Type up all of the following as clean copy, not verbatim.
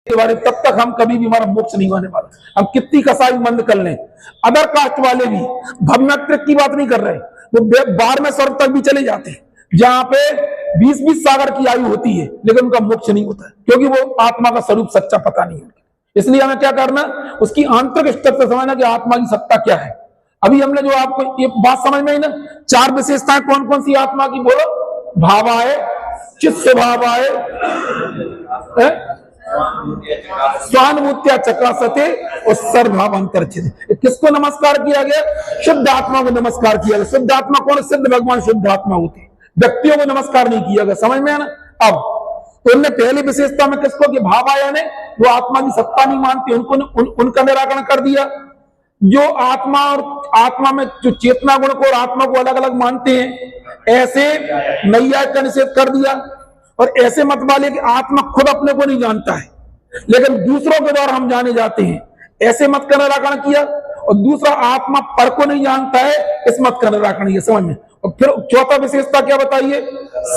के बारे में, तब तक हम कभी भी हमारा मोक्ष नहीं होने वाला। हम कितनी कसाई बंद कर लें, अदर कास्ट वाले भी भवनात्रिक की बात नहीं कर रहे, वो 12वें स्वर्ग तक भी चले जाते हैं, जहां पे 20-20 सागर की आयु होती है, लेकिन उनका मोक्ष नहीं होता है, क्योंकि वो आत्मा का स्वरूप सच्चा पता नहीं है। इसलिए हमें क्या करना, उसकी आंतरिक स्तर से समझना कि आत्मा की सत्ता क्या है। अभी हमने जो आपको ये बात समझ में आई ना, 4 विशेषताएं कौन कौन सी आत्मा की, बोलो। भावाए, चित्त स्वभावाए, स्वानुभूत्या चकासते और सर्वभाव अंतर्छिद। किसको नमस्कार किया गया? शुद्ध आत्मा को नमस्कार किया गया। शुद्ध आत्मा कौन? सिद्ध भगवान शुद्ध आत्मा होती है, व्यक्तियों को नमस्कार नहीं किया गया। समझ में है ना? अब तो उनने पहली विशेषता में किसको कि भाव आया ने, वो आत्मा की सत्ता नहीं मानते, उनका निराकरण कर दिया। जो आत्मा और आत्मा में जो चेतना गुण को और आत्मा को अलग अलग मानते हैं, ऐसे नैयायिक का निषेध कर दिया। और ऐसे मत वाले कि आत्मा खुद अपने को नहीं जानता है, लेकिन दूसरों के द्वारा हम जाने जाते हैं, ऐसे मत का निराकरण किया। और दूसरा आत्मा पर को नहीं जानता है, इस मत का निराकरण किया। समझ में? और फिर चौथा विशेषता क्या बताइए?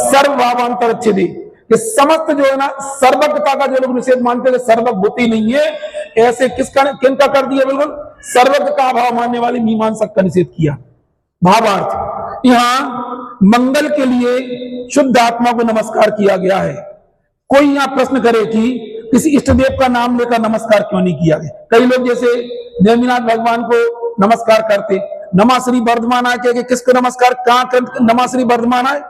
सर्वभावांतरच्छेदी, कि समस्त जो है ना सर्वज्ञता का जो लोग निषेध मानते हैं, सर्वज्ञ होती नहीं है, ऐसे किनका कर दिया? बिल्कुल सर्वज्ञ का अभाव मानने वाले मीमांसक का निषेध किया। भावार्थ, यहां मंगल के लिए शुद्ध आत्मा को नमस्कार किया गया है। कोई यहां प्रश्न करे कि किसी इष्ट देव का नाम लेकर नमस्कार क्यों नहीं किया गया? कई लोग जैसे नेमिनाथ भगवान को नमस्कार करते, नमाश्री वर्धमान आय के किसको नमस्कार, कहां नमाश्री वर्धमान आय,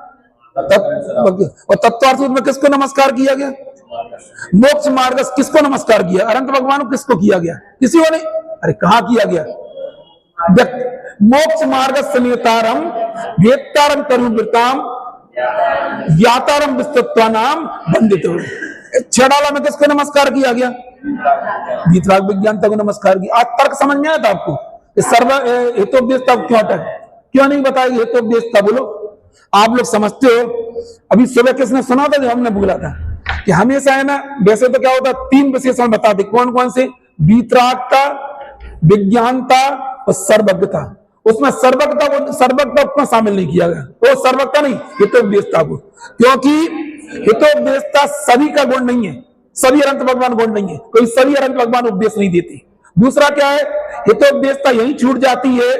और तत्वार्थ में किसको नमस्कार किया गया? मोक्ष मार्ग किसको नमस्कार किया? अनंत भगवान को किसको किया गया? किसी को नहीं। अरे कहां किया गया? मोक्ष मार्ग समेतारम वेत्तारम तरुवृताम ज्ञातारम विस्तत्वानाम बंदित। छेड़ाला में किसको नमस्कार किया गया? वीतराग विज्ञानता को नमस्कार किया। आज तर्क समझ में आया था आपको? सर्व हेतोपदेशता क्यों हटा, क्यों नहीं बताएगी हेतोपदेशता? बोलो, आप लोग समझते हो? अभी सुबह किसने सुना था? जो हमने बोला था कि हमेशा है ना, वैसे तो क्या होता, 3 विशेषण बता दे। कौन कौन से? वीतरागता, विज्ञानता और सर्वज्ञता। उसमें सर्वज्ञता को शामिल नहीं किया गया। तो सर्वज्ञता नहीं, हितोपदेशता को, क्योंकि हितोपदेशता सभी का गुण नहीं है, सभी अनंत भगवान गुण नहीं है, कोई सभी अनंत भगवान उपदेश नहीं देते। दूसरा क्या है? हितोपदेशता यही छूट जाती है,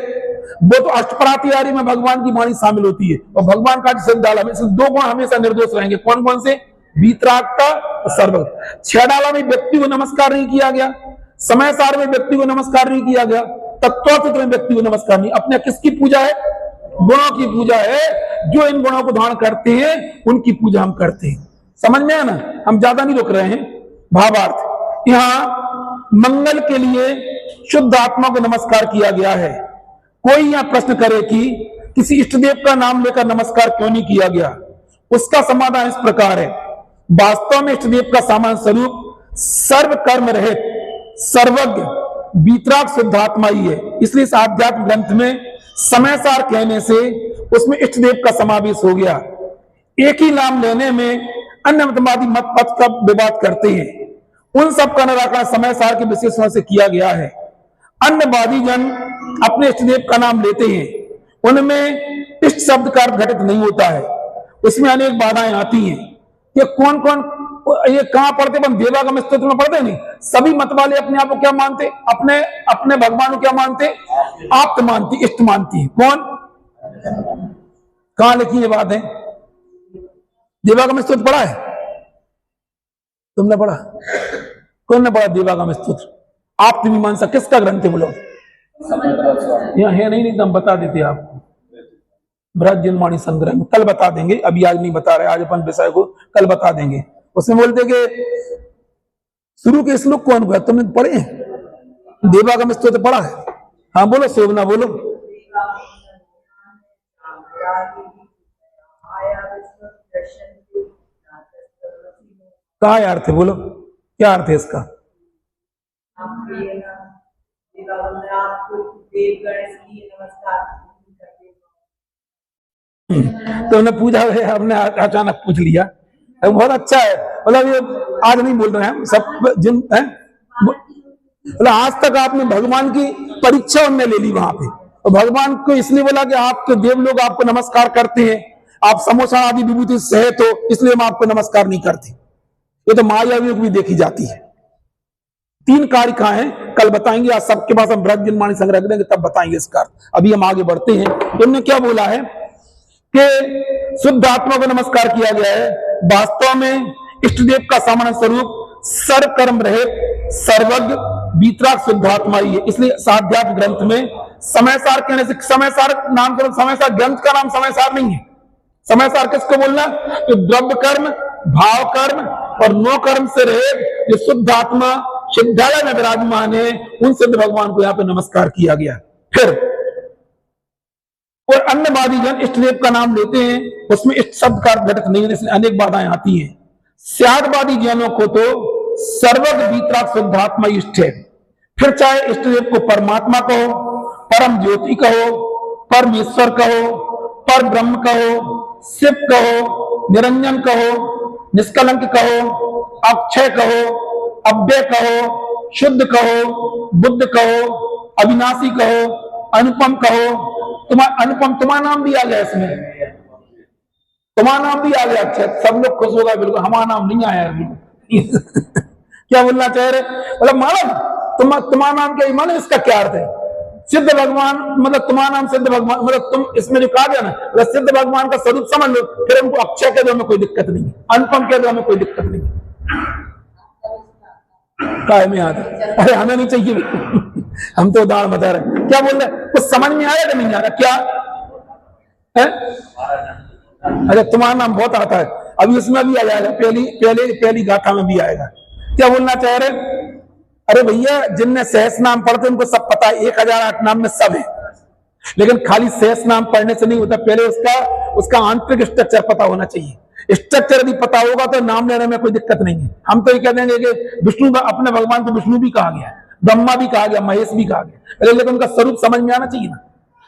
वो तो अष्टपराधिकारी में भगवान की वाणी शामिल होती है, और भगवान का सिद्धाला में 2 गुण हमेशा निर्दोष रहेंगे। कौन कौन से? वीतरागता और सर्वज्ञ। छेड़ाला में व्यक्ति को नमस्कार नहीं किया गया, समय सार में व्यक्ति को नमस्कार नहीं किया गया, तत्वचित में व्यक्ति को नमस्कार नहीं। अपने किसकी पूजा है? गुणों की पूजा है। जो इन गुणों को धारण करते हैं उनकी पूजा हम करते हैं। समझ में है ना? हम ज्यादा नहीं रुक रहे हैं। भावार्थ, यहां मंगल के लिए शुद्ध आत्मा को नमस्कार किया गया है। कोई यहां प्रश्न करे कि किसी इष्ट देव का नाम लेकर नमस्कार क्यों नहीं किया गया? उसका समाधान इस प्रकार है। वास्तव में इष्ट देव का सामान्य स्वरूप सर्व कर्म रहित सर्वज्ञ वीतराग शुद्धात्मा ही है। इसलिए इस आध्यात्म ग्रंथ में समय सार कहने से उसमें इष्ट देव का समावेश हो गया। एक ही नाम लेने में अन्य मतवादी मत पथ का विवाद करते हैं, उन सब का निराकरण समय सार के विशेषण से किया गया है। अन्यवादी जन अपने इष्ट देव का नाम लेते हैं, उनमें इष्ट शब्द का अर्थ घटित नहीं होता है, उसमें अनेक बाधाएं आती हैं। ये कौन कौन, ये कहां पढ़ते? हम देवागम स्तोत्र में पढ़ते नहीं। सभी मत वाले अपने आप को क्या मानते? अपने भगवान को क्या मानते? आप्त मानती, इष्ट मानती है। कौन? कहां लिखी ये बात है? देवागम स्तोत्र पढ़ा है? तुमने पढ़ा? कौन ने पढ़ा देवागम स्तोत्र? आप्त मीमांसा किसका ग्रंथ है? बोलो। यहाँ है नहीं तो हम बता देते आपको। बृहज्जन्माणि संग्रह में कल बता देंगे, अभी आज नहीं बता रहे, आज अपन विषय को कल बता देंगे। उसमें बोलते कि शुरू के श्लोक कौन हुआ? तुमने पढ़े? देवागम स्तोत्र पढ़ा है? हाँ बोलो, शोभना बोलो। क्या अर्थ है? बोलो, क्या अर्थ है इसका? तो हमने पूछा, हमने अचानक पूछ लिया, बहुत अच्छा है। मतलब ये आज नहीं बोल रहे हैं सब जिन है, मतलब आज तक आपने भगवान की परीक्षा उनने ले ली वहां पे, और भगवान को इसलिए बोला कि आपके देव लोग आपको नमस्कार करते हैं, आप समोसा आदि विभूति सहित हो, इसलिए हम आपको नमस्कार नहीं करते। ये तो मायावियों को भी देखी जाती है। 3 कारिका हैं, कल बताएंगे। आज सबके पास हम बृहद जनवाणी संग्रह रख देंगे, तब बताएंगे इसका। अभी हम आगे बढ़ते हैं। उन्होंने क्या बोला है कि शुद्ध आत्मा को नमस्कार किया गया है। वास्तव में इष्ट देव का सामान्य स्वरूप सर्वकर्म रहित सर्वज्ञ वीतराग शुद्ध आत्मा ही है। इसलिए साध्यात्म ग्रंथ में समयसार कहने से, समयसार नाम करो, समयसार ग्रंथ का नाम समयसार नहीं है। समयसार किसको बोलना? तो द्रव्य कर्म, भाव कर्म और नो कर्म से रहित जो शुद्ध आत्मा सिद्धालय में विराजमान है, उन सिद्ध भगवान को यहाँ पे नमस्कार किया गया। फिर और अन्यवादी जन इष्ट देव का नाम लेते हैं, उसमें इष्ट शब्द का अर्थ घटित नहीं है, इसलिए अनेक बाधाएं आती हैं। स्यादवादी जनों को तो सर्वज्ञ वीतराग शुद्ध आत्मा इष्ट है। फिर चाहे इष्ट देव को परमात्मा कहो, परम ज्योति कहो, परमेश्वर कहो, पर ब्रह्म कहो, शिव कहो, निरंजन कहो, निष्कलंक कहो, अक्षय कहो, अव्यय कहो, शुद्ध कहो, बुद्ध कहो, अविनाशी कहो, अनुपम कहो। तुम्हारा अनुपम तुम्हारा नाम भी आ गया इसमें, तुम्हारा नाम भी आ गया। अच्छा, सब लोग खुश हो गए, बिल्कुल हमारा नाम नहीं आया बिल्कुल। क्या बोलना चाह रहे? मतलब मालूम तुम्हारा नाम क्या? मालूम इसका क्या अर्थ है? सिद्ध भगवान, मतलब तुम्हारा नाम सिद्ध भगवान, मतलब तुम इसमें जो कहा गया ना, मतलब सिद्ध भगवान का स्वरूप समझ लो, फिर हमको अक्षय के दो में कोई दिक्कत नहीं है, अनुपम के दो में कोई दिक्कत नहीं है। काय में आता? अरे हमें नहीं चाहिए हम तो उदाहरण बता रहे। क्या बोल रहे? कुछ समझ में आया कि नहीं आ रहा? क्या है? अरे तुम्हारा नाम बहुत आता है, अभी इसमें भी आ जाएगा, पहली गाथा में भी आएगा। क्या बोलना चाह रहे? अरे भैया, जिनने सहस नाम पढ़ते उनको सब पता है, 1008 नाम में सब है, लेकिन खाली सहस नाम पढ़ने से नहीं होता, पहले उसका आंतरिक स्ट्रक्चर पता होना चाहिए। स्ट्रक्चर यदि पता होगा तो नाम लेने में कोई दिक्कत नहीं है। हम तो ये कह देंगे कि विष्णु, अपने भगवान को विष्णु भी कहा गया, ब्रह्मा भी कहा गया, महेश भी कहा गया, लेकिन उनका स्वरूप समझ में आना चाहिए ना।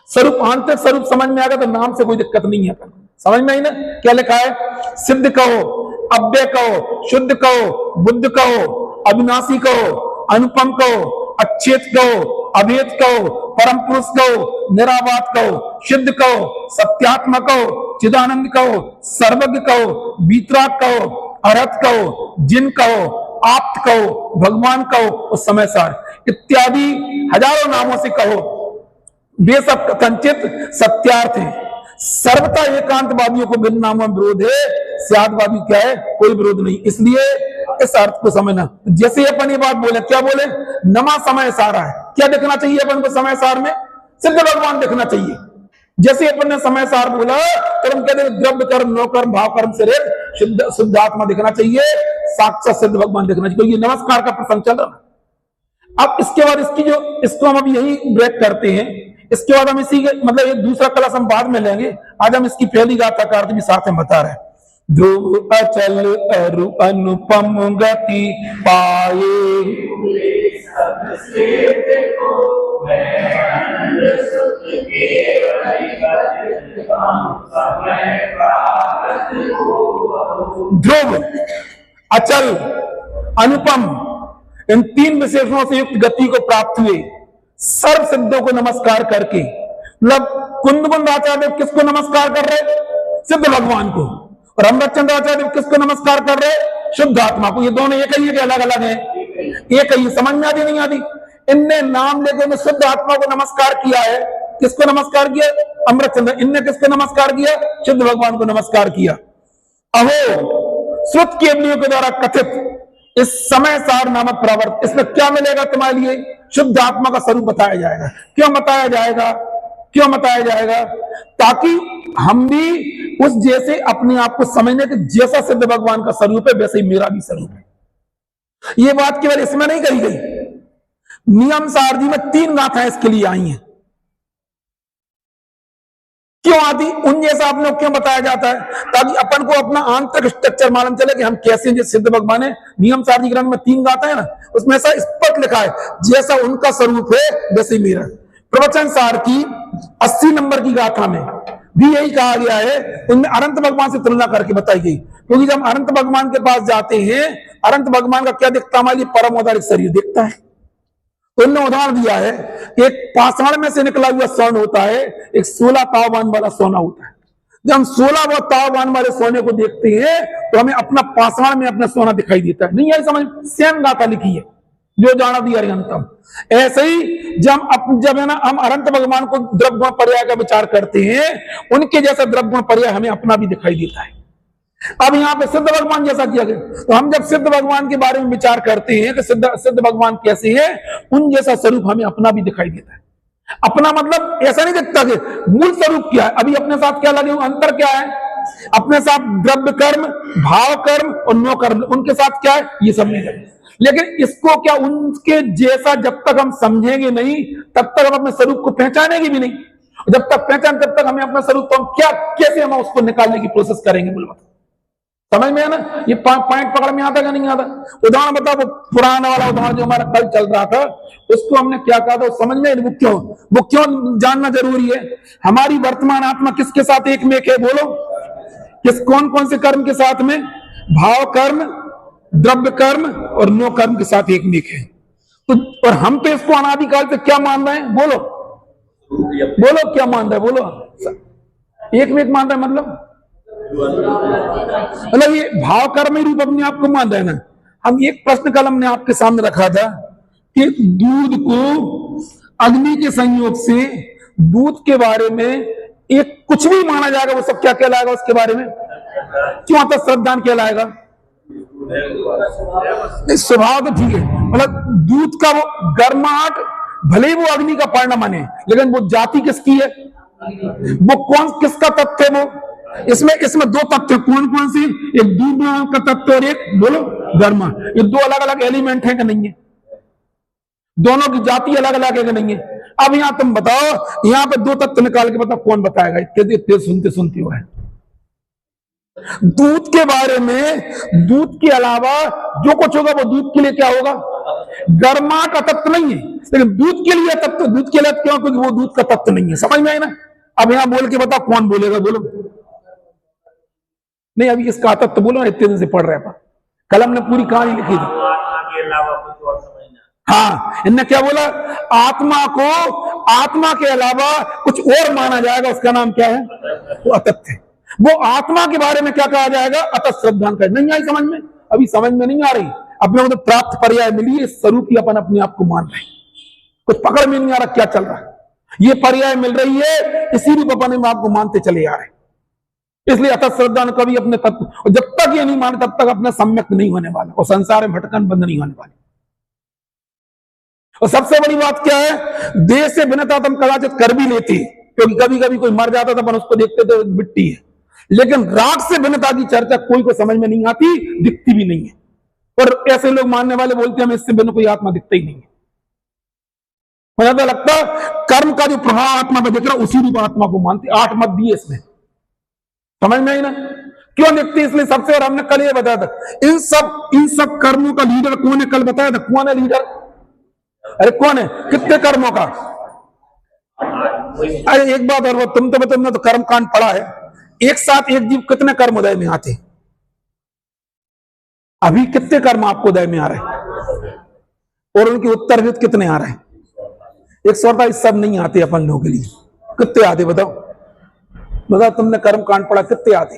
स्वरूप, आंतरिक स्वरूप समझ में आएगा तो नाम से कोई दिक्कत नहीं है। समझ में आई ना? क्या लिखा है? सिद्ध कहो, अव्यय कहो, शुद्ध कहो, बुद्ध कहो, अविनाशी कहो, अनुपम कहो, अच्छेद कहो, अभेद कहो, परम पुरुष कहो, निरावात कहो, शुद्ध कहो, सत्यात्मक कहो, चिदानंद कहो, सर्वज्ञ कहो, वीतराग कहो, अरहत कहो, जिन कहो, आप्त कहो, भगवान कहो और समयसार इत्यादि हजारों नामों से कहो। वे सब कथनचित सत्यार्थ है। सर्वथा एकांतवादियों को बिन नामों में विरोध है, स्यादवादी क्या है? कोई विरोध नहीं। इसलिए इस अर्थ को समझना। जैसे अपन ये बात बोले, क्या बोले? नमा समय सारा है। क्या देखना चाहिए अपन को समय सार में? सिद्ध भगवान देखना चाहिए। जैसे अपन ने समय सार बोला तो हम कहते हैं द्रव्य कर्म, नो कर्म, भाव कर्म से रहित शुद्ध आत्मा देखना चाहिए, साक्षात सिद्ध भगवान देखना चाहिए। क्योंकि नमस्कार का प्रसंग चल रहा। अब इसके बाद इसको हम अभी यही ब्रेक करते हैं। इसके बाद हम इसी के मतलब एक दूसरा क्लास हम बाद में लेंगे। आज हम इसकी पहली गाथा का अर्थ भी साथ में बता रहे हैं। ध्रुव अचल अरु अनुपम गति पाए, ध्रुव, अचल, अनुपम, इन 3 विशेषणों से युक्त गति को प्राप्त हुए सर्व सिद्धों को नमस्कार करके, मतलब कुंदकुंद आचार्य किसको नमस्कार कर रहे? सिद्ध भगवान को। और अमृतचंद्र आचार्य किसको नमस्कार कर रहे? शुद्ध आत्मा को। ये दोनों एक ही है कि अलग अलग है? एक ही। समझ में आती नहीं आती? इनने नाम लेकर शुद्ध आत्मा को नमस्कार किया है। किसको नमस्कार किया? अमृतचंद्र। इनने किसको नमस्कार किया? शुद्ध भगवान को नमस्कार किया। अहो श्रुत केवलियों के द्वारा कथित इस समय सार नामक प्रवर्त, इसमें क्या मिलेगा तुम्हारे लिए? शुद्ध आत्मा का स्वरूप बताया जाएगा। क्यों बताया जाएगा? क्यों बताया जाएगा? ताकि हम भी उस जैसे अपने आप को समझने के, जैसा सिद्ध भगवान का स्वरूप है वैसे ही मेरा भी स्वरूप है। ये बात केवल इसमें नहीं कही गई। नियम सार जी में 3 गाथाएं इसके लिए आई हैं। क्यों आती? उन जैसा आपने क्यों बताया जाता है? ताकि अपन को अपना आंतरिक स्ट्रक्चर मालूम चले कि हम कैसे, जैसे सिद्ध भगवान है। नियम सार जी ग्रंथ में 3 गाथा है ना, उसमें ऐसा स्पष्ट लिखा है जैसा उनका स्वरूप है वैसे ही मेरा। प्रवचन सार की 80 नंबर की गाथा में भी यही कहा गया है। उनमें अनंत भगवान से तुलना करके बताई गई। क्योंकि जब अनंत भगवान के पास जाते हैं, अनंत भगवान का क्या दिखता है? हमारे परम औदारिक शरीर दिखता है। तो उन्होंने उदाहरण दिया है, एक पाषाण में से निकला हुआ स्वर्ण होता है, एक 16 तावबान वाला सोना होता है। जब हम 16 तावबान वाले सोने को देखते हैं तो हमें अपना पाषाण में अपना सोना दिखाई देता है। नहीं आई समझ? सेम गाथा लिखी है। जो जाना दिया अरिहंतम। ऐसे ही जब है ना हम अनंत भगवान को द्रव्य गुण पर्याय का विचार करते हैं, उनके जैसा द्रव्य गुण पर्याय हमें अपना भी दिखाई देता है। अब यहाँ पे सिद्ध भगवान जैसा किया गया, तो हम जब सिद्ध भगवान के बारे में विचार करते हैं कि सिद्ध भगवान कैसे है, उन जैसा स्वरूप हमें अपना भी दिखाई देता है। अपना मतलब ऐसा नहीं दिखता कि मूल स्वरूप क्या है, अभी अपने साथ क्या लगे, अंतर क्या है, अपने साथ द्रव्य कर्म, भाव कर्म और नो कर्म, उनके साथ क्या है, ये सब नहीं लगे। लेकिन इसको क्या उनके जैसा जब तक हम समझेंगे नहीं, तब तक हम अपने स्वरूप को पहचानेंगे भी नहीं। जब तक पहचान, तब तक हमें अपना स्वरूप, तो हम क्या कैसे हम उसको निकालने की प्रोसेस करेंगे, बोलो समझ में है ना? ये पॉइंट पकड़ में आता है नहीं आता? उदाहरण बताओ, वो पुराना वाला उदाहरण जो हमारा कल चल रहा था, उसको हमने क्या कहा था, समझ में? वो क्यों जानना जरूरी है? हमारी वर्तमान आत्मा किसके साथ एक में एक है, बोलो? कौन कौन से कर्म के साथ में? भाव कर्म, द्रव्य कर्म और नो कर्म के साथ एक में एक है। तो और हम तो इसको अनादिकाल से क्या मान रहे हैं, बोलो बोलो, क्या मान रहे हैं, बोलो? एक में एक मान रहे हैं मतलब ये भाव कर्म रूप अपने आप को मान रहे हैं ना। हम एक प्रश्न कल हमने आपके सामने रखा था कि दूध को अग्नि के संयोग से दूध के बारे में एक कुछ भी माना जाएगा, वो सब क्या कहलाएगा उसके बारे में? क्यों आता श्रद्धान कहलाएगा? स्वभाव तो ठीक है, मतलब दूध का वो गर्माहट, भले ही वो अग्नि का परिणाम माने, लेकिन वो जाति किसकी है, वो कौन किसका तत्व है? वो इसमें दो तत्व कौन कौन से? एक दूध का तत्व और एक, बोलो, गर्मा। ये दो अलग अलग एलिमेंट है कि नहीं है? दोनों की जाति अलग अलग है कि नहीं है? अब यहां तुम बताओ, यहां पे दो तत्व निकाल के बताओ, कौन बताएगा? इतने सुनते सुनते हुए दूध के बारे में, दूध के अलावा जो कुछ होगा वो दूध के लिए क्या होगा? गर्मा का तत्व नहीं है, लेकिन दूध के लिए तत्व, दूध के लिए क्यों? क्योंकि वो दूध का तत्व नहीं है। समझ में आई ना? अब यहां बोल के बताओ, कौन बोलेगा, बोलो? नहीं, अभी इसका तत्व बोलो, इतने दिन से पढ़ रहे हैं, कलम ने पूरी कहानी लिखी थी। हाँ, इनने क्या बोला? आत्मा को आत्मा के अलावा कुछ और माना जाएगा, उसका नाम क्या है? वो अतत्व है। वो आत्मा के बारे में क्या कहा जाएगा? अतत श्रद्धान कर। नहीं आई समझ में? अभी समझ में नहीं आ रही? अपने को तो प्राप्त पर्याय मिली है, स्वरूप ही अपन अपने आप को मान रहे हैं, कुछ पकड़ में नहीं आ रहा क्या चल रहा है। ये पर्याय मिल रही है, इसी रूप अपन आपको मानते चले आ रहे हैं। इसलिए अतत श्रद्धा कभी अपने तत्व, और जब तक ये नहीं माने तब तक अपना सम्यक नहीं होने वाला, और संसार में भटकन बंद नहीं होने वाली। और सबसे बड़ी बात क्या है? देह से भिन्नता तुम कदाचित कर भी लेती, क्योंकि कभी कभी कोई मर जाता था, अपन उसको देखते थे मिट्टी है, लेकिन राग से भिन्नता की चर्चा कोई को समझ में नहीं आती, दिखती भी नहीं है। और ऐसे लोग मानने वाले बोलते हैं हमें इससे भिन्न कोई आत्मा दिखता ही नहीं है। मुझे तो लगता कर्म का जो प्रभाव आत्मा में दिख रहा है, उसी रूप आत्मा को मानते। 8 मत दिए इसमें, समझ में आई ना? क्यों दिखती? इसलिए सबसे, और हमने कल ये बताया था, इन सब कर्मों का लीडर कौन है? कल बताया था कौन है लीडर? अरे कौन है? कितने कर्मों का? अरे एक बात और, तुमने तो कर्म कांड पढ़ा है, एक साथ एक जीव कितने कर्म उदय में आते? अभी कितने कर्म आपको उदय में आ रहे हैं, और उनके उत्तर भी कितने आ रहे हैं? 148 सब नहीं आते अपन लोगों के लिए। कितने आते बताओ? बताओ, तुमने कर्म कांड पढ़ा, कितने आते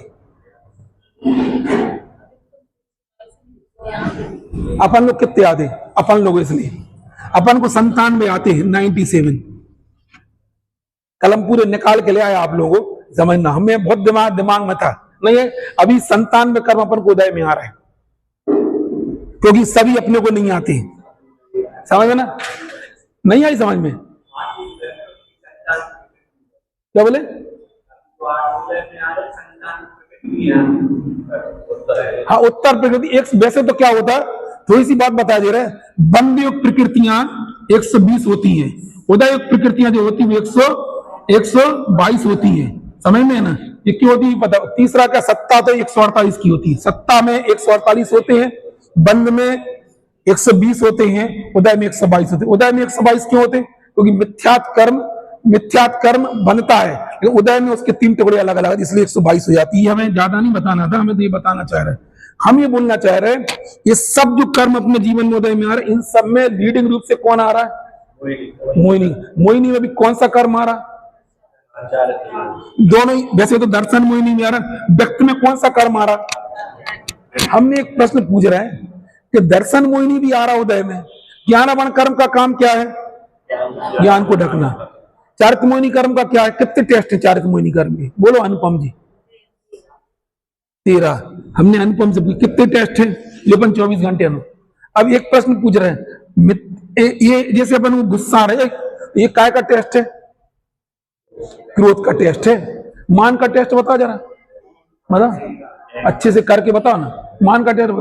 अपन लोग? कितने आते अपन लोग? इसलिए अपन को 97 आते हैं, 97। कलम पूरे निकाल के ले आया आप लोगों को, समझना। हमें बहुत दिमाग में था, नहीं है अभी 97 कर्म अपन को उदय में आ रहा है, क्योंकि सभी अपने को नहीं आते। समझ में ना? नहीं आई समझ में? क्या बोले? हाँ, उत्तर प्रकृति एक। वैसे तो क्या होता, थोड़ी सी बात बता दे रहे, बंद युक्त प्रकृतियां 120 होती हैं, उदय युक्त प्रकृतियां जो होती है 122 होती है। समझ में है ना? ये क्यों होती है पता? तीसरा क्या, सत्ता तो 148 की होती है, सत्ता में 148 होते हैं, बंद में 120 होते हैं, उदय में 122 होते हैं। उदय में 122 क्यों होते हैं? क्योंकि मिथ्यात कर्म बनता है, लेकिन उदय में उसके 3 टुकड़े अलग अलग, इसलिए 122 हो जाती है। हमें ज्यादा नहीं बताना था, हमें तो ये बताना चाह रहे, हम ये बोलना चाह रहे हैं, ये सब जो कर्म अपने जीवन में उदय में आ रहे, इन सब में लीडिंग रूप से कौन आ रहा है? मोहिनी में भी कौन सा कर्म आ रहा? दोनों ही। वैसे तो दर्शन मोहिनी में आ रहा, व्यक्ति में कौन सा कर्म आ रहा? हमने एक प्रश्न पूछ रहे हैं कि दर्शन मोहिनी भी आ रहा उदय में, ज्ञानावरण कर्म का काम क्या है? ज्ञान को ढकना। चारित्रमोहिनी कर्म का क्या है? कितने टेस्ट है चारित्रमोहिनी कर्म के? बोलो अनुपम जी। 13। हमने अनुपम से पूछा कितने टेस्ट है? लेकिन 24 घंटे अनु। अब एक प्रश्न पूछ रहे हैं, ये जैसे अपन गुस्सा आ रहे, ये काय का टेस्ट है? क्रोध का टेस्ट है। मान का टेस्ट बताओ जरा, बता अच्छे से करके बताओ ना। मान का टेस्ट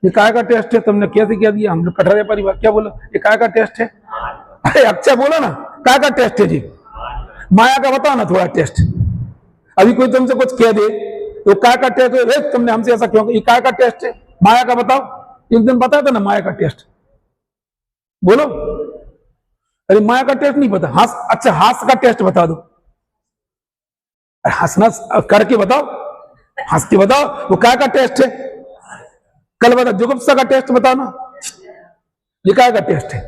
ये काय का टेस्ट है? तुमने कैसे क्या दिया? हम लोग कटहरे परिवार क्या बोला? ये काय का टेस्ट है? अरे अच्छा बोलो ना, काय का टेस्ट है जी? माया का बताओ ना थोड़ा टेस्ट। अभी कोई तुमसे कुछ कह दे तो काय का टेस्ट है? तुमने हमसे ऐसा क्यों? ये काय का टेस्ट है? माया का बताओ। एक दिन बताया था ना माया का टेस्ट, बोलो। अरे माया का टेस्ट नहीं पता? हास अच्छा हास्य का टेस्ट बता दो। हंसना करके बताओ, हंस के बताओ, वो काय का टेस्ट है? कल बता जुगुप्सा का टेस्ट बताओ ना, ये काय का टेस्ट है?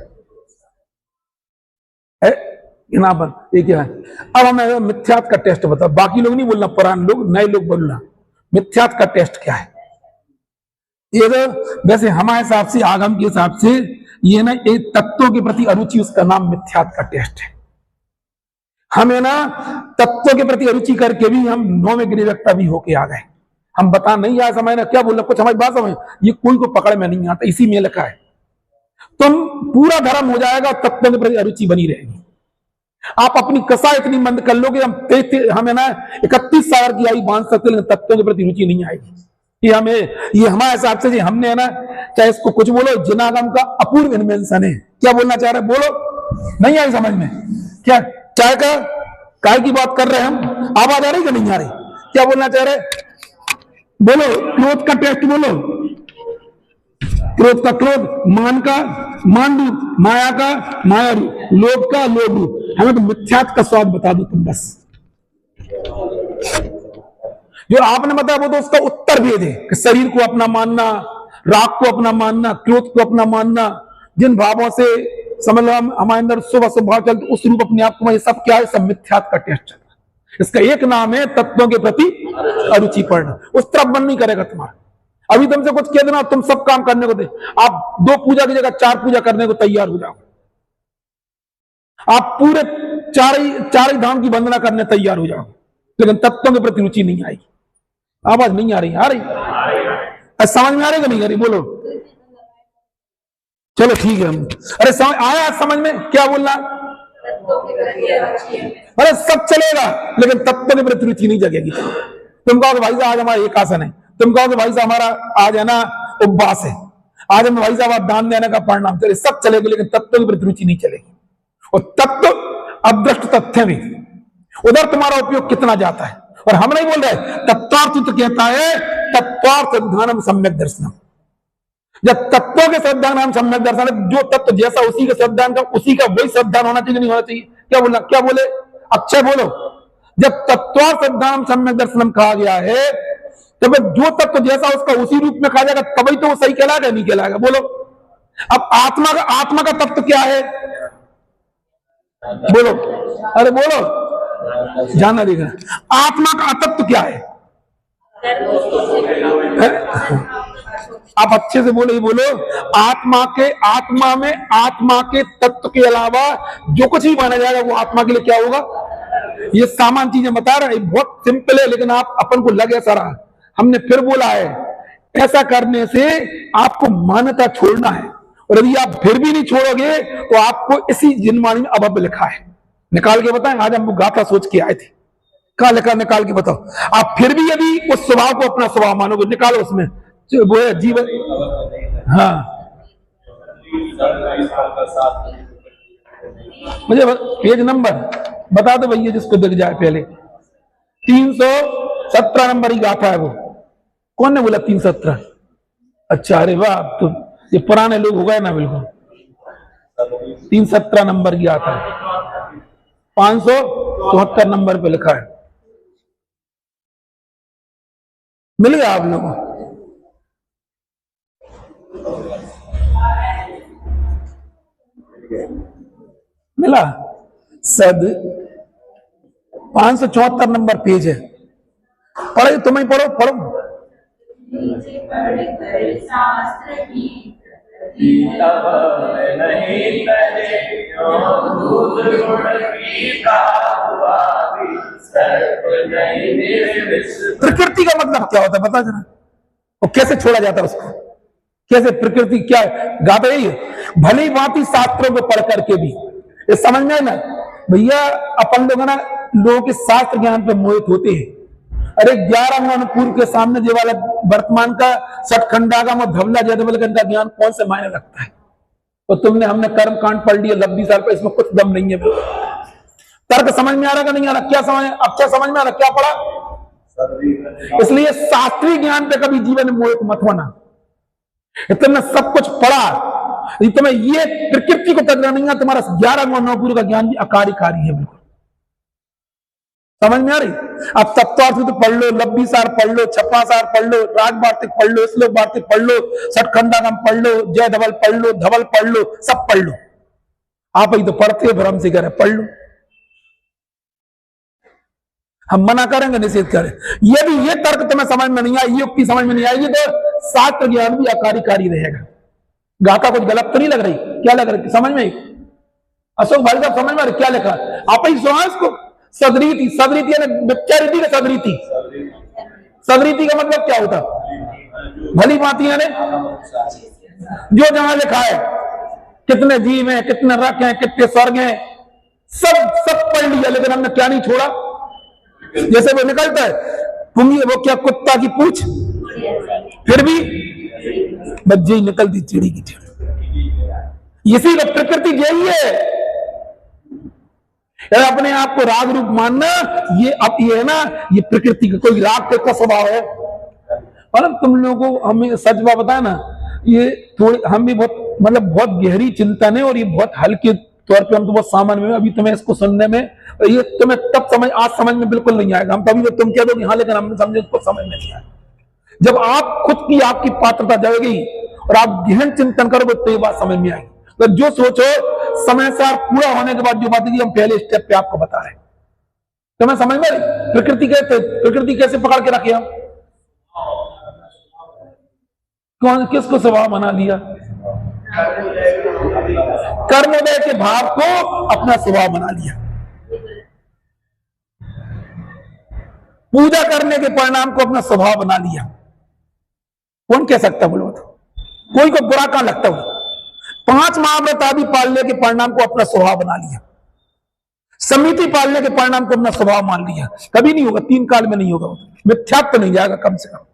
ये क्या है? अब हमें मिथ्यात्व का टेस्ट बताओ। बाकी लोग नहीं बोलना, पुराने लोग, नए लोग बोलना। मिथ्यात्व का टेस्ट क्या है? ये तो वैसे हमारे हिसाब से, आगम के हिसाब से, ये ना एक तत्वों के प्रति अरुचि, उसका नाम मिथ्यात्व का टेस्ट है। हमें ना तत्वों के प्रति अरुचि करके भी हम 9वें गिरिवक्ता भी होके आ गए। हम बता नहीं आया समझ ना क्या बोलना, कुछ हमारी बात समझ, ये कोई को पकड़ में नहीं आता, इसी में लिखा है। तुम पूरा धर्म हो जाएगा, तत्वों के प्रति अरुचि बनी रहेगी। आप अपनी कसा इतनी मंद कर लोगे, हमें ना 31 साल की आयु बांध सकते, लेकिन तत्वों के प्रति रुचि नहीं आएगी। ये हमारे हिसाब से हमने है ना, चाहे इसको कुछ बोलो, जिनागम का अपूर्व इन्वेंशन है। क्या बोलना चाह रहे बोलो? नहीं आई समझ में? क्या चाय का काय की बात कर रहे हैं हम? आवाज आ रही कि नहीं आ रही? क्या बोलना चाह रहे बोलो? क्रोध का टेस्ट बोलो। क्रोध का क्रोध, मान का मान रूप, माया का माया रूप, लोभ का लोभ रूप। हमें तो मिथ्यात्व का स्वाद बता दो तुम बस। जो आपने बताया वो तो उसका उत्तर भेद है कि शरीर को अपना मानना, राग को अपना मानना, क्रोध को अपना मानना, जिन भावों से समझ लो हमारे अंदर शुभ अशुभ भाव चलते, उस रूप अपने आप को, ये सब क्या है? सब मिथ्यात्व का टेस्ट चल रहा है। इसका एक नाम है तत्वों के प्रति अरुचि पड़ना। उस तरफ मन नहीं करेगा तुम्हारा। अभी तुमसे कुछ कह देना, तुम सब काम करने को दे, आप 2 पूजा की जगह 4 पूजा करने को तैयार हो जाओ। आप पूरे चार ही धाम की वंदना करने तैयार हो जाओ, लेकिन तत्वों के प्रति रुचि नहीं आएगी। आवाज नहीं आ रही? आ रही? समझ में आ रही कि नहीं आ रही? बोलो। चलो ठीक है। अरे समझ आया? समझ में क्या बोलना? अरे सब चलेगा, लेकिन तत्व के प्रति रुचि नहीं जगेगी। तुम कहो भाई साहब आज हमारा एक आसन है, तुम कहो भाई साहब हमारा आज है ना उपवास है, आज हम भाई साहब दान देने का परिणाम चले, सब चलेगा, लेकिन तत्व की प्रति रुचि नहीं चलेगी। और तत्व अदृष्ट तथ्य भी, उधर तुम्हारा उपयोग कितना जाता है। और हम नहीं बोल रहे, तत्वार्थ तो कहता है तत्वार्थ ध्यानम सम्यक दर्शनम। जब तत्वों के श्रद्धान हम सम्यक दर्शन, जो तत्व जैसा उसी के श्रद्धान का, उसी का वही श्रद्धान होना चाहिए, नहीं होना चाहिए? क्या बोलना? क्या बोले? अक्षय बोलो। जब तत्वार्थ श्रद्धान सम्यक दर्शनम कहा गया है, तब जो तत्व जैसा उसका उसी रूप में कहा जाएगा, तभी तो वो सही कहलाएगा, नहीं कहलाएगा? बोलो। अब आत्मा का तत्व क्या है? बोलो। अरे बोलो, जानना देगा। आत्मा का तत्व क्या है? आप अच्छे से बोलो, ही बोलो। आत्मा में आत्मा के तत्व के अलावा जो कुछ भी माना जाएगा वो आत्मा के लिए क्या होगा? ये सामान्य चीजें बता रहा है, बहुत सिंपल है, लेकिन आप अपन को लगे सारा। हमने फिर बोला है, ऐसा करने से आपको मान्यता छोड़ना है, और यदि आप फिर भी नहीं छोड़ोगे तो आपको इसी जिनवाणी में अभव्य लिखा है। निकाल के बताएं, आज हम गाथा सोच के आए थे, कहा लिखा? निकाल के बताओ। आप फिर भी यदि उस स्वभाव को अपना स्वभाव मानोगे, निकालो उसमें वो है जीवन। हाँ, मुझे पेज नंबर बता दो भैया, जिसको दिख जाए पहले। 317 नंबर ही गाथा है वो। कौन ने बोला 317? अच्छा, अरे वाह, तो ये पुराने लोग हो गए ना बिल्कुल। 317 नंबर की गाथा है, 574 नंबर पे लिखा है। मिल गया आप लोगों? मिला? सद 574 नंबर पेज है। पढ़ो, तुम्हें पढ़ो। नहीं करे दूध गुड़ पीता हुआ भी सर्प नहीं निर्विष। प्रकृति का मतलब क्या होता है बता जरा, और कैसे छोड़ा जाता है उसको, कैसे प्रकृति क्या गाता है? भली भांति शास्त्रों को पढ़ करके भी ये समझ में है ना भैया, अपन लोग ना लोगों के शास्त्र ज्ञान पे मोहित होते हैं। अरे 11 अनुपूर्व के सामने जो वाला वर्तमान का सटखंडागम और धवला जयधवल का ज्ञान कौन से मायने रखता है? तो तुमने हमने कर्म कांड पढ़ लिया 90 साल पर, इसमें कुछ दम नहीं है। तर्क समझ में आ रहा का नहीं आ रहा? क्या समझ, अब क्या समझ में आ रहा? क्या पढ़ा? इसलिए शास्त्रीय ज्ञान पे कभी जीवन में मोहित मत होना। तुमने सब कुछ पढ़ा, तुम्हें ये प्रकृति को तकना नहीं है, तुम्हारा 11 अनुपूर्व का ज्ञान भी अकार्यकारी है बिल्कुल। समझ में आ रही? अब तत्वार्थ तो पढ़ लो, 90 सार पढ़ लो, 56 सार पढ़ लो, राग वार्तिक पढ़ लो, श्लोक वार्तिक पढ़ लो, सटखंडागम पढ़ लो, जय धवल पढ़ लो, धवल पढ़ लो, सब पढ़ लो। आप ही तो पढ़ते हो, भ्रम से करें पढ़ लो। हम मना करेंगे, निषेध करें। यदि ये तर्क तुम्हें समझ में नहीं आए, युक्ति समझ में नहीं आएगी, तो शास्त्र ज्ञान भी अकार्यकारी रहेगा। गाता कुछ गलत तो नहीं लग रही? क्या लग रही समझ में? अशोक भाई साहब समझ में आ रही क्या लिखा? आप ही सुना इसको। सदरीति, सदरीति यानी विचारीति का सदरीति। सदरीति का मतलब क्या होता? भली भांति यानी जो जहां लिखा है, कितने जीव हैं, कितने रख हैं, कितने स्वर्ग हैं, सब पढ़ लिया, लेकिन हमने क्या नहीं छोड़ा? जैसे वो निकलता है पुंगी, वो क्या कुत्ता की पूछ, फिर भी बज्जी निकलती चिड़ी की चिड़ी। इसी का प्रकृति यही है। अपने आप को राग रूप मानना, ये अब ये है ना, ये प्रकृति का कोई राग का स्वभाव है। और तुम लोगों को हमें सच बात बताया ना, ये थोड़ी हम भी बहुत मतलब बहुत गहरी चिंतन है, और ये बहुत हल्के तौर पे हम तो बहुत सामान्य में, अभी तुम्हें इसको सुनने में ये तुम्हें तब समझ, आज समझ में बिल्कुल नहीं आएगा। हम तभी तो तुम कह दो कि हाँ, लेकिन हमने समझे, उसको समझ में नहीं आया। जब आप खुद की आपकी पात्रता जाएगी और आप गहन चिंतन करोगे तो ये बात समझ में आएगी। तो जो सोचो समय से पूरा होने के बाद जो बात है, हम पहले स्टेप पे आपको बता रहे हैं, तो मैं समझ में प्रकृति कैसे पकड़ के रखे हम? कौन किसको स्वभाव बना लिया? कर्मोदय के भाव को अपना स्वभाव बना लिया। पूजा करने के परिणाम को अपना स्वभाव बना लिया। कौन कह सकता बोलो? तो कोई को बुरा कहां लगता हो? 5 महाव्रत आदि पालने के परिणाम को अपना स्वभाव बना लिया, समिति पालने के परिणाम को अपना स्वभाव मान लिया। कभी नहीं होगा, 3 काल में नहीं होगा, मिथ्यात्व तो नहीं जाएगा कम से कम।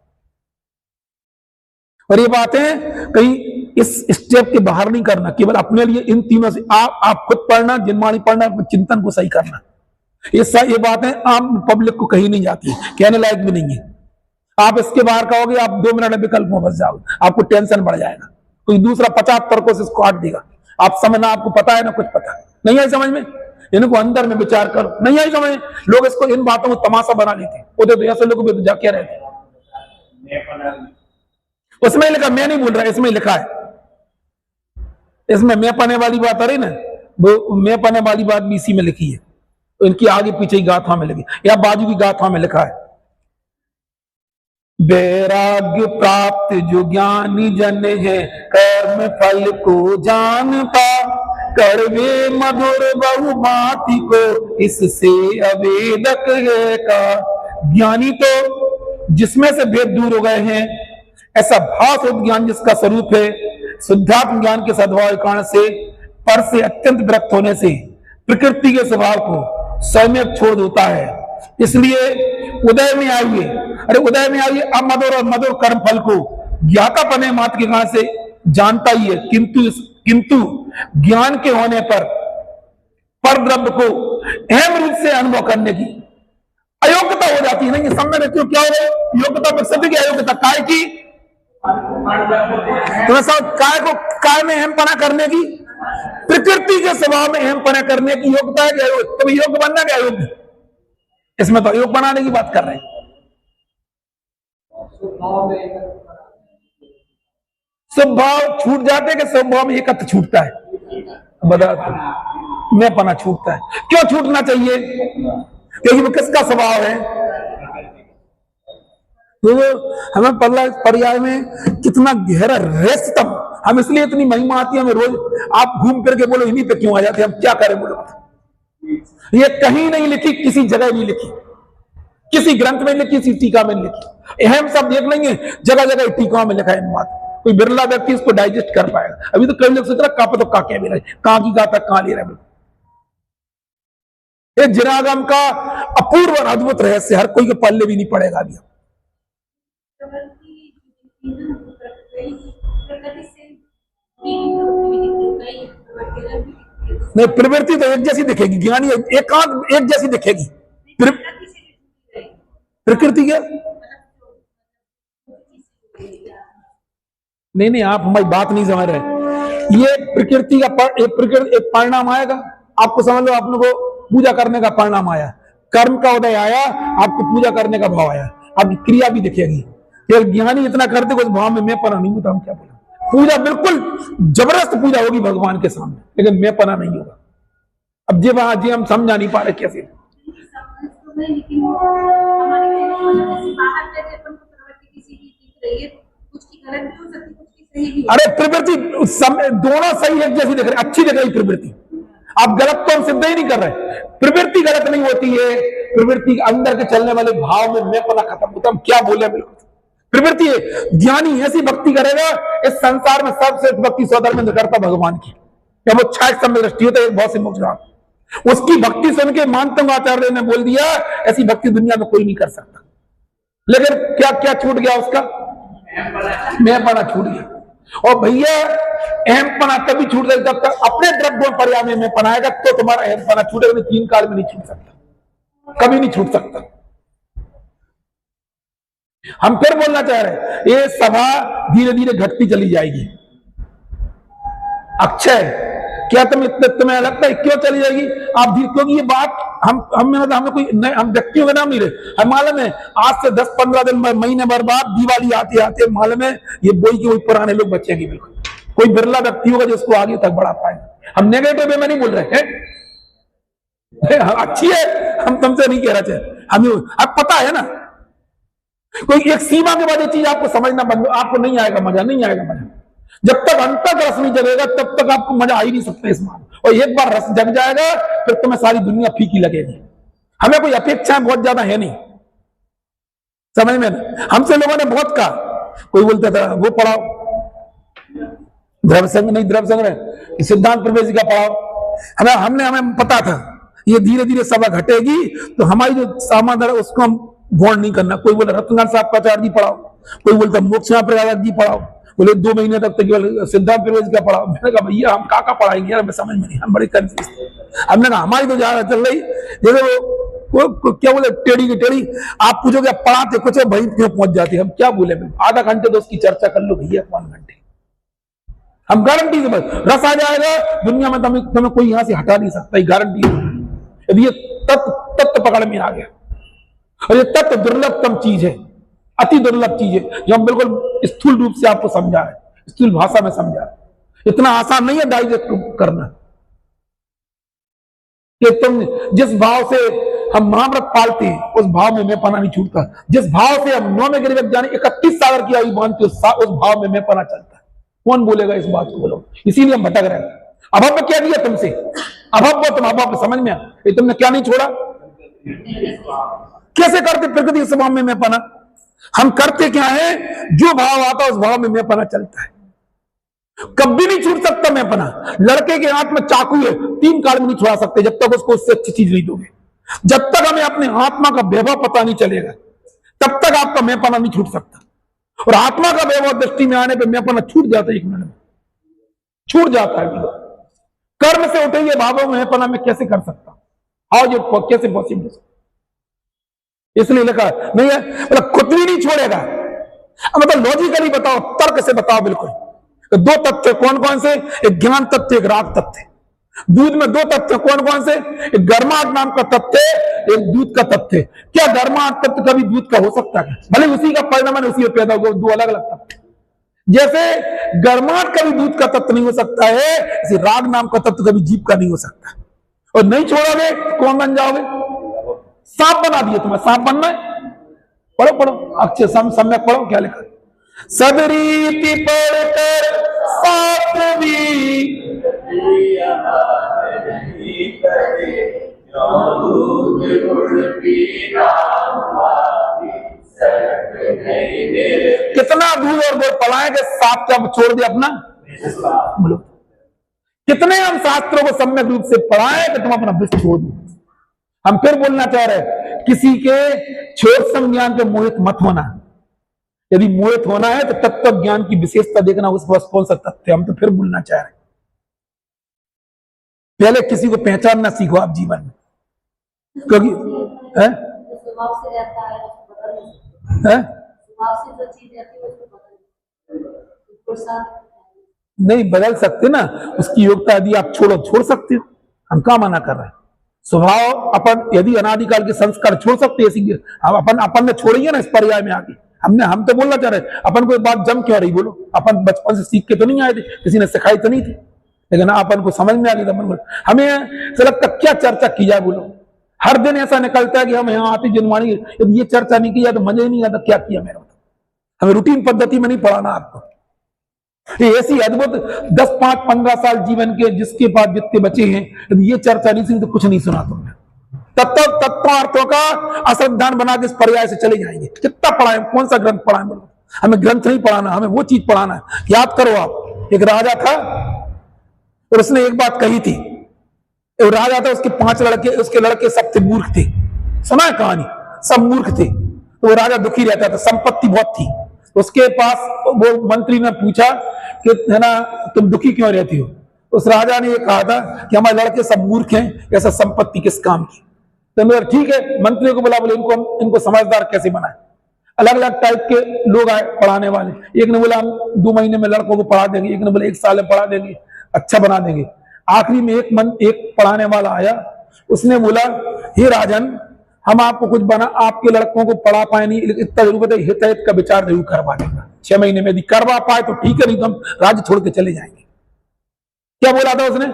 और ये बातें कहीं इस स्टेप के बाहर नहीं करना, केवल अपने लिए इन तीनों से आप खुद पढ़ना, जिनवाणी पढ़ना, चिंतन को सही करना। ये बातें आम पब्लिक को कहीं नहीं जाती, कहने लायक भी नहीं है। आप इसके बाहर कहोगे, आप 2 मिनट में विकल्प में फंस जाओगे, आपको टेंशन बढ़ जाएगा। कोई दूसरा 50 तर्कों से इसको काट देगा। आप समझना, आपको पता है ना, कुछ पता नहीं आई समझ में, इनको अंदर में विचार करो, नहीं आई समझ। लोग इसको, इन बातों को तमाशा बना लेते, तो ऐसे लोग भी तो जाके रहते। उसमें लिखा, मैं नहीं बोल रहा, इसमें लिखा है, इसमें मैं पने वाली बात आ रही ना, वो मैं पने वाली बात भी इसी में लिखी है, इनकी आगे पीछे की गाथा में लिखी, या बाजू की गाथा में लिखा है, वैराग्य प्राप्त जो ज्ञानी जन है, कर्म फल को जानता, कड़वे मधुर बहु भांति को इससे अवेदक है का। ज्ञानी तो जिसमें से भेद दूर हो गए हैं, ऐसा भाव ज्ञान जिसका स्वरूप है, शुद्धात्म ज्ञान के सद्भाव कारण से, पर से अत्यंत विरक्त होने से प्रकृति के स्वभाव को स्वयं छोड़ देता है। इसलिए उदय में आइए, अरे उदय में आइए, अब मधुर और मधुर कर्म फल को ज्ञाता पने मात्र के कारण से जानता ही है, किंतु ज्ञान के होने पर द्रव्य को अहम रूप से अनुभव करने की अयोग्यता हो जाती है। नहीं समझ रहे क्या हो? योग्यता पर सभी की अयोग्यता, काय की, तो काय में अहम पना करने की, प्रकृति के स्वभाव में अहम पना करने की योग्यता है। तो योग्य बनना क्या योग्य? इसमें तो योग बनाने की बात कर रहे हैं। स्वभाव छूट जाते कि स्वभाव में एकत्र छूटता है? बता, मैं पना छूटता है। क्यों छूटना चाहिए? क्योंकि वो किसका स्वभाव है? तो हमें पर्याय में कितना गहरा रहस्यतम हम इसलिए इतनी महिमा आती है हमें रोज। आप घूम फिर के बोलो इन्हीं पे क्यों आ जाते हैं, हम क्या करें बोलो। ये कहीं नहीं लिखी, किसी जगह नहीं लिखी, किसी ग्रंथ में लिखी, किसी टीका में लिखी। हम सब देख लेंगे जगह जगह टीका में लिखा है इन बात। कोई बिरला व्यक्ति इसको डाइजेस्ट कर पाएगा। अभी तो कई लोग सोच रहे कहाँ तो का कह भी रहे, कहाँ की गाता कहाँ ले रहे। ये जिनागम का अपूर्व और अद्भुत रहस्य हर कोई के पल्ले भी नहीं पड़ेगा अभी। नहीं, प्रवृत्ति तो एक जैसी दिखेगी, ज्ञानी एकांत एक जैसी दिखेगी। प्रकृति क्या? नहीं, आप हमारी बात नहीं समझ रहे। ये प्रकृति का एक परिणाम आएगा, आपको समझ लो। आपने को पूजा करने का परिणाम आया, कर्म का उदय आया, आपको पूजा करने का भाव आया, आपकी क्रिया भी दिखेगी। फिर ज्ञानी इतना करते कुछ भाव में मैं पना नहीं होता। हम क्या बोले, पूजा बिल्कुल जबरदस्त पूजा होगी भगवान के सामने, लेकिन मैं पना नहीं होगा। अब जी वहां जी हम समझा नहीं पा रहे कैसे। अरे प्रवृत्ति दोनों सही एक जैसी दिख रही, अच्छी दिख रही प्रवृत्ति। आप गलत तो हम सिद्ध ही नहीं कर रहे। प्रवृत्ति गलत नहीं होती है, प्रवृत्ति के अंदर के चलने वाले भाव में मैं पना खत्म होता। हम क्या बोले, बिल्कुल प्रवृत्ति है। ज्ञानी ऐसी भक्ति करेगा, इस संसार में सबसे भक्ति स्वधर्म करता भगवान की, जब वो छाया समय दृष्टि होता है बहुत से मोक्ष। उसकी भक्ति सुन के मानतंग आचार्य ने बोल दिया ऐसी भक्ति दुनिया में कोई नहीं कर सकता। लेकिन क्या क्या छूट गया उसका, मैं पना छूट गया। और भैया अहमपना तभी छूट जाएगा जब तक अपने द्रव्यों पर्याय में पनाएगा, तो तुम्हारा अहमपना छूटेगा। 3 काल में नहीं छूट सकता, कभी नहीं छूट सकता। हम फिर बोलना चाह रहे हैं, ये सभा धीरे धीरे घटती चली जाएगी। अक्षय, क्या तुम्हें लगता है क्यों चली जाएगी? आप क्योंकि ये बात हमें कोई हम व्यक्तियों के नाम नहीं रहे। हम मालूम है आज से 10-15 दिन महीने भर बाद दिवाली आते आते मालूम है ये बोई के वही पुराने लोग बचेंगे। बिल्कुल कोई बिरला व्यक्ति होगा जिसको आगे तक बढ़ा पाएगा। हम नेगेटिव वे में नहीं बोल रहे हैं, अच्छी है, हम तुमसे नहीं कह रहे थे। हमें अब पता है ना, कोई एक सीमा के बाद ये चीज आपको समझना बंद, आपको नहीं आएगा मजा, नहीं आएगा मजा। जब तक अंतर रस नहीं जगेगा तब तक आपको मजा आ ही नहीं सकता इस मान। और एक बार रस जग जाएगा फिर तुम्हें सारी दुनिया फीकी लगेगी। हमें कोई अपेक्षाएं बहुत ज्यादा है नहीं, समझ में ना। हमसे लोगों ने बहुत कहा, कोई बोलता था वो पढ़ाओ द्रव्यसंग, नहीं द्रव्यसंग में सिद्धांत प्रवेश का पढ़ाओ। हमें पता था ये धीरे धीरे सभा घटेगी तो हमारी जो सामान है उसको हम गौण नहीं करना। कोई बोला रत्नलाल साहब आचार्य जी पढ़ाओ, कोई बोलता मोक्ष प्रयाग जी पढ़ाओ, बोले 2 महीने तक तो केवल सिद्धांत प्रवेश का पढ़ाओ। मैंने कहा भैया हम का पढ़ाएंगे यार, हमें समझ में नहीं, हम बड़े कंफ्यूज। हमने कहा हमारी तो ज्यादा चल रही, जैसे वो क्या बोले टेढ़ी की टेढ़ी। आप पूछोगे पढ़ाते कुछ है भाई क्यों पहुंच जाते, हम क्या बोले। आधा घंटे तो उसकी चर्चा कर लो भैया, 1 घंटे हम गारंटी से बस रस आ जाएगा दुनिया में, तुम्हें कोई यहां से हटा नहीं सकता, गारंटी। यदि ये तत्व पकड़ में आ गया, और ये तत्व दुर्लभतम चीज है, अति दुर्लभ चीज है जो हम बिल्कुल स्थूल रूप से आपको समझा है, स्थूल भाषा में समझा है। इतना आसान नहीं है डाइजेस्ट करना कि तुम जिस भाव से हम महाव्रत पालते हैं उस भाव में मैं पना नहीं छूटता। जिस भाव से हम 9 में गिरवे जाने 31 सागर की आयु बांधते उस भाव में मैं पना चलता है। कौन बोलेगा इस बात को, बोलो। इसीलिए हम भटक रहे हैं। अभव्य क्या दिया तुमसे, अभव्य तुम अभव्य समझ में ये तुमने क्या नहीं छोड़ा। कैसे करते प्रकृति स्वभाव में मैं पना, हम करते क्या है, जो भाव आता है उस भाव में मैं पना चलता है। कभी नहीं छूट सकता मैं पना। लड़के के हाथ में चाकू है, 3 काल में नहीं छुड़ा सकते जब तक उसको उससे अच्छी चीज नहीं दोगे। जब तक हमें अपने आत्मा का वैभव पता नहीं चलेगा तब तक आपका मैं पना नहीं छूट सकता। और आत्मा का वैभव दृष्टि में आने पर मैं पना छूट जाता है, 1 मिनट में छूट जाता है। कर्म से उठे हुए भावों में पना मैं कैसे कर सकता, हाउ इट कैसे पॉसिबल। इसलिए लिखा नहीं है, मतलब कुछ भी नहीं छोड़ेगा। मतलब लॉजिकली बताओ, तर्क से बताओ बिल्कुल। तो 2 तत्व कौन कौन से, एक ज्ञान तत्व एक राग तत्व। दूध में 2 तत्व कौन कौन से, एक गर्माहट नाम का तत्व है, एक दूध का तत्व है। क्या गर्माहट तत्व कभी दूध का हो सकता है? भले उसी का परिणाम उसी में पैदा होगा, 2 अलग अलग तत्व। जैसे गर्माहट कभी दूध का तत्व नहीं हो सकता है, ऐसे राग नाम का तत्व कभी जीव का नहीं हो सकता। और नहीं छोड़ोगे कौन बन जाओगे, सांप बना दिए। तुम्हें सांप बनना है, पढ़ो अक्षय सम्यक पढ़ो क्या लिखा। सब रीति पढ़कर शास्त्र भी नहीं करे, क्यों दूध गुड़ पीता हुआ भी सर्प नहीं निर्विष। कितना दूध और गुड़ पलाए कि सांप क्या छोड़ दे अपना? बोलो, कितने हम शास्त्रों को सम्यक रूप से पढ़ाएं कि तुम अपना विष छोड़ दो। हम फिर बोलना चाह रहे हैं, किसी के छोट संज्ञान पे मोहित मत होना। यदि मोहित होना है तो तत्व ज्ञान की विशेषता देखना, उस पर कौन सा तथ्य। हम तो फिर बोलना चाह रहे हैं, पहले किसी को पहचानना सीखो आप जीवन में, क्योंकि स्वभाव से रहता है, स्वभाव से जो चीज रहती है उसको बदल नहीं बदल सकते ना। उसकी योग्यता यदि आप छोड़ सकते हो, हम क्या मना कर रहे हैं। स्वभाव अपन यदि अनादिकाल के संस्कार छोड़ सकते हैं, हम अपन ने छोड़िए ना इस पर्याय में आगे। हम तो बोलना चाह रहे, अपन को बात जम क्यों रही, बोलो। अपन बचपन से सीख के तो नहीं आए थे, किसी ने सिखाई तो नहीं थी, लेकिन अपन को समझ में आ गई तो अपन हमें से लगता क्या चर्चा की जाए, बोलो। हर दिन ऐसा निकलता है कि हम यहाँ आते जनवाणी, यदि ये चर्चा नहीं की जाए तो मजा ही नहीं आता। क्या किया मेरा, हमें रूटीन पद्धति में नहीं पढ़ाना आपको। ये ऐसी अद्भुत 10, 5, 15 साल जीवन के जिसके पास जितने बचे हैं, यदि ये चर्चा नहीं सुनी तो कुछ नहीं सुना तुमने। तत्वार्थों का अश्रद्धान बना के इस पर्याय से चले जाएंगे। कितना पढ़ाएं, कौन सा ग्रंथ पढ़ाएं, बोलो। हमें ग्रंथ नहीं पढ़ाना, हमें वो चीज पढ़ाना है। याद करो आप, एक राजा था और उसने एक बात कही थी। एक राजा था, उसके 5 लड़के, उसके लड़के सब थे मूर्ख थे। सुना है कहानी, सब मूर्ख थे। तो वो राजा दुखी रहता था, संपत्ति बहुत थी उसके पास। वो मंत्री ने पूछा कि है ना, तुम दुखी क्यों रहती हो? उस राजा ने ये कहा था कि हमारे लड़के सब मूर्ख हैं, ऐसा संपत्ति किस काम की। तो मैं ठीक है, मंत्री को बोला, बोले इनको समझदार कैसे बनाए। अलग अलग टाइप के लोग आए पढ़ाने वाले। एक ने बोला हम 2 महीने में लड़कों को पढ़ा देंगे, एक ने बोला 1 साल में पढ़ा देंगे, अच्छा बना देंगे। आखिरी में एक पढ़ाने वाला आया, उसने बोला हे राजन, हम आपको कुछ बना, आपके लड़कों को पढ़ा पाए नहीं, लेकिन इतना जरूर बताइए, हित का विचार जरूर करवा देगा 6 महीने में। यदि करवा पाए तो ठीक है, नहीं तो हम राज्य छोड़ के चले जाएंगे। क्या बोला था उसने?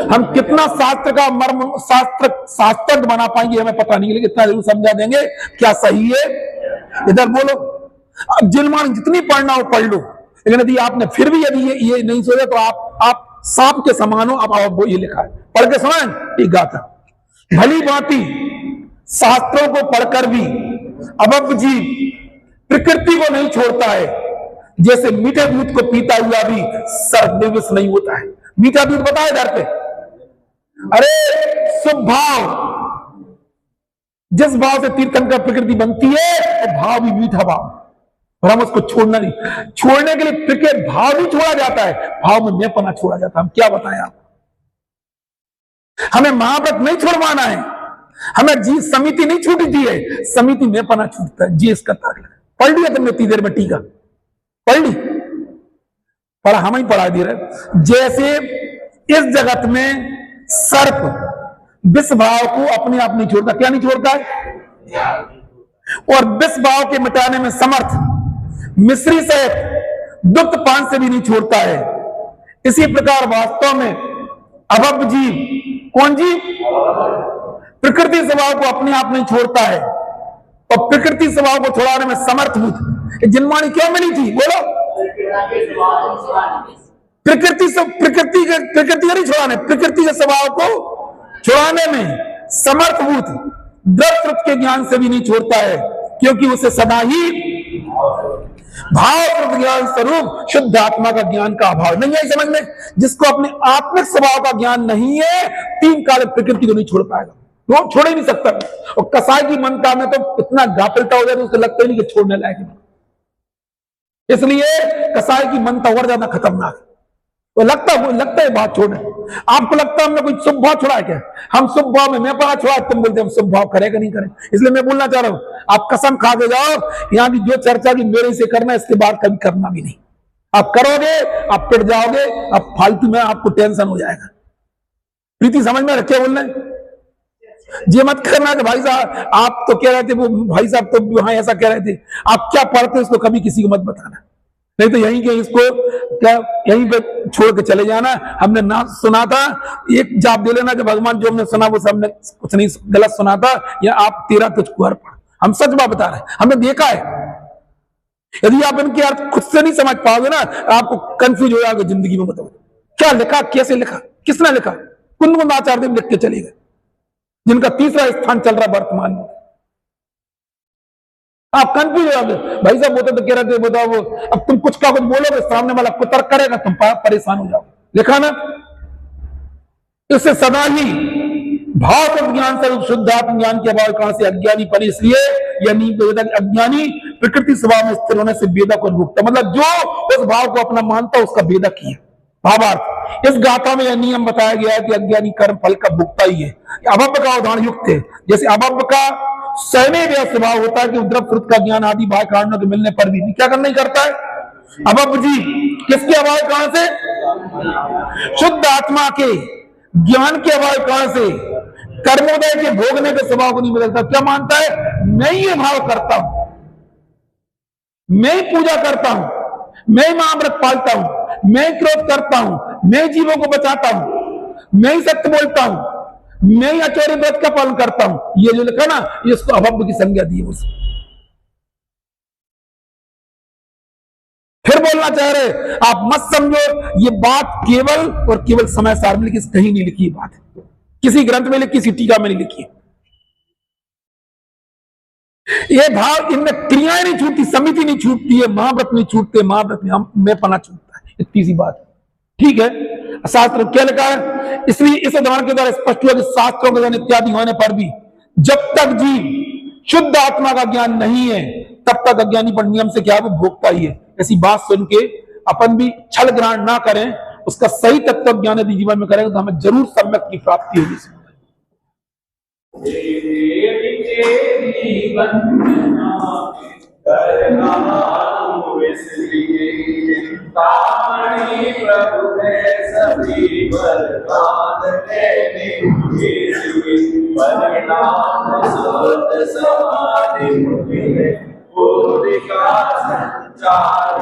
हम कितना शास्त्र का मर्म शास्त्र बना पाएंगे हमें पता नहीं, लेकिन इतना जरूर समझा देंगे क्या सही है। इधर बोलो, अब जिलमान जितनी पढ़ना हो पढ़ लो, लेकिन यदि आपने फिर भी यदि ये नहीं सोचा तो आप सांप के समान हो। अब वो ये लिखा है, पढ़ के सुनाएं एक गाथा। भली भांति शास्त्रों को पढ़कर भी अबब जीव प्रकृति को नहीं छोड़ता है, जैसे मीठे दूध को पीता हुआ भी सर्प निर्विष नहीं होता है। मीठा दूध बताए घर पे, अरे शुभ भाव, जिस भाव से तीर्थंकर प्रकृति बनती है वो भाव भी मीठा भाव, और हम उसको छोड़ना नहीं। छोड़ने के लिए प्रकृति भाव भी छोड़ा जाता है, भाव में मैंपना छोड़ा जाता है। हम क्या बताएं आप, हमें महाव्रत नहीं छोड़वाना है, हमें जी समिति नहीं छूटी थी है, समिति मैंपना छूटता है। जी इसका तर्क पढ़ लिया तुमने इतनी देर में, टीका पढ़ ली, पढ़ा, हम ही पढ़ा दे रहे। जैसे इस जगत में सर्प विष भाव को अपने आप नहीं छोड़ता, क्या नहीं छोड़ता है, और विष भाव के मिटाने में समर्थ मिश्री से दुग्ध पान से भी नहीं छोड़ता है। इसी प्रकार वास्तव में अभव जीव, कौन जीव, प्रकृति स्वभाव को अपने आप नहीं छोड़ता है, और प्रकृति स्वभाव को छोड़ाने में समर्थभूत जिनवाणी क्यों मिली थी, बोलो। प्रकृति नहीं छोड़ाने, प्रकृति के स्वभाव को छोड़ाने में समर्थभूत द्रव के ज्ञान से भी नहीं छोड़ता है, क्योंकि उसे सदा ही भाव ज्ञान स्वरूप शुद्ध आत्मा का ज्ञान का अभाव नहीं है। समझ में, जिसको अपने आत्मिक स्वभाव का ज्ञान नहीं है, 3 काल प्रकृति को नहीं छोड़ पाएगा, वो छोड़ ही नहीं सकता। और कसाई की मनता में तो इतना गाफिलता हो जाए तो उसको लगता ही नहीं कि छोड़ने लायक है। इसलिए कसाई की मनता और ज्यादा खतरनाक है। तो लगता है बात छोड़ने, आपको लगता है हमने कोई शुभ भाव छोड़ा है क्या? हम शुभ भाव में मैं पढ़ा छोड़ा, तुम बोलते हम शुभ भाव करेगा नहीं करें। इसलिए मैं बोलना चाह रहा हूं, आप कसम खा के जाओ, यहाँ की जो चर्चा की मेरे से करना, इसके बाद कभी करना भी नहीं। आप करोगे आप पिट जाओगे, आप फालतू में आपको टेंशन हो जाएगा। प्रीति समझ में रखे बोलना ये मत करना कि भाई साहब आप तो कह रहे थे, वो भाई साहब तो वहां ऐसा कह रहे थे, आप क्या पढ़ते इसको कभी किसी को मत बताना, नहीं तो यहीं के इसको क्या यहीं पे छोड़ के चले जाना। हमने ना सुना था, एक जाप दे लेना कि भगवान जो हमने सुना वो सबने कुछ नहीं गलत सुना था, या आप तेरा तुझको अर्पण। हम सच बात बता रहे हैं, हमने देखा है। यदि आप इनके अर्थ खुद से नहीं समझ पाओगे ना, आपको कंफ्यूज हो जाओगे जिंदगी में। बताओ क्या लिखा, कैसे लिखा, किसने लिखा? कुंद आचार्य देव लिख के चले गए, जिनका तीसरा स्थान चल रहा वर्तमान में। आप कंफ्यूज हो जाओगे, भाई साहब वो तो कह रहे थे, बताओ वो, अब तुम कुछ का कुछ बोलोगे, सामने वाला कुतर्क करेगा, तुम परेशान हो जाओगे। लिखा ना, इससे सदा ही भाव ज्ञान से शुद्ध आत्म ज्ञान के अभाव कहां से अज्ञानी पने, इसलिए यानी अज्ञानी प्रकृति स्वभाव में स्थिर होने से वेदक और भुगता, मतलब जो उस भाव को अपना मानता उसका वेदक ही है। भावार्थ, इस गाथा में यह नियम बताया गया है कि अज्ञानी कर्म फल का भुगता ही है। अभव्य का उदाहरण युक्त है, जैसे अभव्य का स्वयं यह स्वभाव होता है कि उद्रव श्रुत का ज्ञान आदि बाह्य कारणों के मिलने पर भी क्या करना ही करता है। अभव्य जी किसके अभाव कहां से? शुद्ध आत्मा के ज्ञान के अभाव कहां से? कर्मोदय के भोगने के स्वभाव को नहीं बदलता। क्या मानता है? मैं ये भाव करता हूं, मैं ही पूजा करता हूं, मैं ही महाव्रत पालता हूं, मैं ही क्रोध करता हूं, मैं ही जीवों को बचाता हूं, मैं ही सत्य बोलता हूं, मैं ही आचार्य व्रत का पालन करता हूं। ये जो लिखा ना, इसको अभव्य की संज्ञा दी है। उसे फिर बोलना चाह रहे, आप मत समझो ये बात केवल और केवल समय सार में लिखी, कहीं नहीं लिखी बात है, किसी ग्रंथ में लिखी, किसी टीका में नहीं लिखी। ये भाव, इनमें क्रियाएं नहीं छूटती, समिति नहीं छूटती है, महाव्रत नहीं छूटते, महाव्रत में पना छूटता है, इतनी सी बात है। ठीक है, शास्त्र क्या लिखा है? इसलिए इस उदाहरण के द्वारा स्पष्ट हुआ कि शास्त्रों के ज्ञान इत्यादि होने पर भी जब तक जीव शुद्ध आत्मा का ज्ञान नहीं है, तब तक अज्ञानी पर नियम से क्या है, वो भोगता ही है। ऐसी बात सुन के अपन भी छल ग्रहण ना करें, उसका सही तत्व ज्ञान यदि जीवन में करेंगे तो हमें जरूर सम्यक की प्राप्ति होगी। प्रभु ने सभी वरदान देने, परिणाम सोत समाधि मुनि, बुद्धि का संचार